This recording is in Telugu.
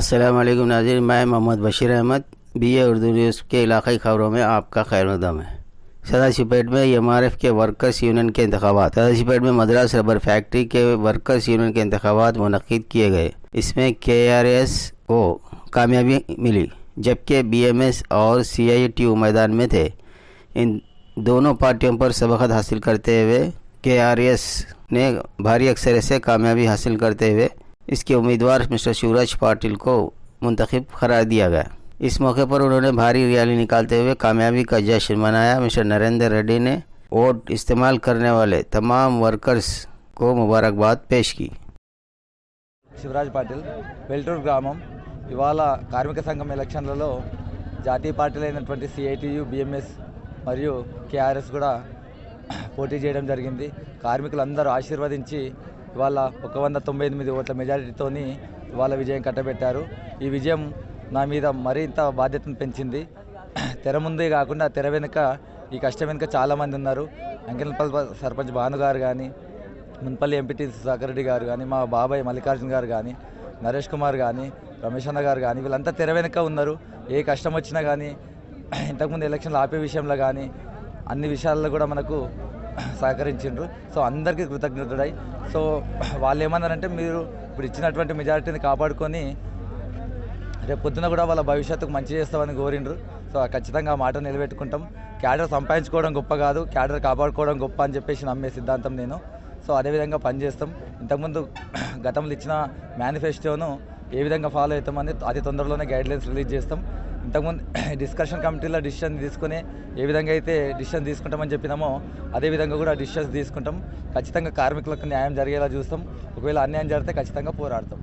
अस्सलाम वालेकुम नाज़रीन, मैं मोहम्मद बशीर अहमद BA उर्दू न्यूज़ के इलाक़ाई ख़बरों में आपका खैर-मक़दम है। सदाशिवपेट में MRF के वर्कर्स यूनियन के इंतखाबात। सदाशिवपेट में मद्रास रबर फैक्ट्री के वर्कर्स यूनियन के इंतखाबात मुनक़्क़िद किए गए। इसमें KRS को कामयाबी मिली, जबकि BMS और CITU मैदान में थे। इन दोनों पार्टियों पर सबक़त हासिल करते हुए KRS ने भारी अक्सरियत से कामयाबी हासिल करते हुए इसके उम्मीदवार मिस्टर शिवराज पाटिल को मुंतखब करार दिया गया। इस मौके पर उन्होंने भारी रैली निकालते हुए कामयाबी का जश्न मनाया। मिस्टर नरेंद्र रेड्डी ने वोट इस्तेमाल करने वाले तमाम वर्कर्स को मुबारकबाद पेश की। शिवराज पाटिल వెల్టూరు గ్రామం ఇవాళ కార్మిక సంఘం ఎలక్షన్లలో జాతీయ పార్టీలైనటువంటి CITU, BMS మరియు KRS కూడా పోటీ చేయడం జరిగింది. కార్మికులందరూ ఆశీర్వదించి ఇవాళ 198 ఓట్ల మెజారిటీతోని ఇవాళ విజయం కట్టబెట్టారు. ఈ విజయం నా మీద మరింత బాధ్యతను పెంచింది. తెర ముందే కాకుండా తెర వెనుక ఈ కష్టం వెనుక చాలామంది ఉన్నారు. అంకెనపల్లి సర్పంచ్ భాను గారు కానీ, మున్పల్లి ఎంపీటీ సుధాకర్ రెడ్డి గారు కానీ, మా బాబాయ్ మల్లికార్జున గారు కానీ, నరేష్ కుమార్ కానీ, రమేష్ అన్న గారు కానీ, వీళ్ళంతా తెర వెనుక ఉన్నారు. ఏ కష్టం వచ్చినా కానీ, ఇంతకుముందు ఎలక్షన్లు ఆపే విషయంలో కానీ అన్ని విషయాల్లో కూడా మనకు సహకరించిండ్రు. సో అందరికీ కృతజ్ఞతుడై, సో వాళ్ళు ఏమన్నారంటే మీరు ఇప్పుడు ఇచ్చినటువంటి మెజారిటీని కాపాడుకొని రేపు పొద్దున కూడా వాళ్ళ భవిష్యత్తుకు మంచి చేస్తామని కోరిండ్రు. సో ఖచ్చితంగా ఆ మాట నిలబెట్టుకుంటాం. క్యాడర్ సంపాదించుకోవడం గొప్ప కాదు, క్యాడర్ కాపాడుకోవడం గొప్ప అని చెప్పేసి నమ్మే సిద్ధాంతం నేను. సో అదేవిధంగా పనిచేస్తాం. ఇంతకుముందు గతంలో ఇచ్చిన మేనిఫెస్టోను ఏ విధంగా ఫాలో అవుతామని అతి తొందరలోనే గైడ్లైన్స్ రిలీజ్ చేస్తాం. ఇంతకుముందు డిస్కషన్ కమిటీలో డిసిషన్ తీసుకుని ఏ విధంగా అయితే డిసిషన్ తీసుకుంటామని చెప్పినామో అదేవిధంగా కూడా డిసిషన్స్ తీసుకుంటాం. ఖచ్చితంగా కార్మికులకు న్యాయం జరిగేలా చూస్తాం. ఒకవేళ అన్యాయం జరిగితే ఖచ్చితంగా పోరాడతాం.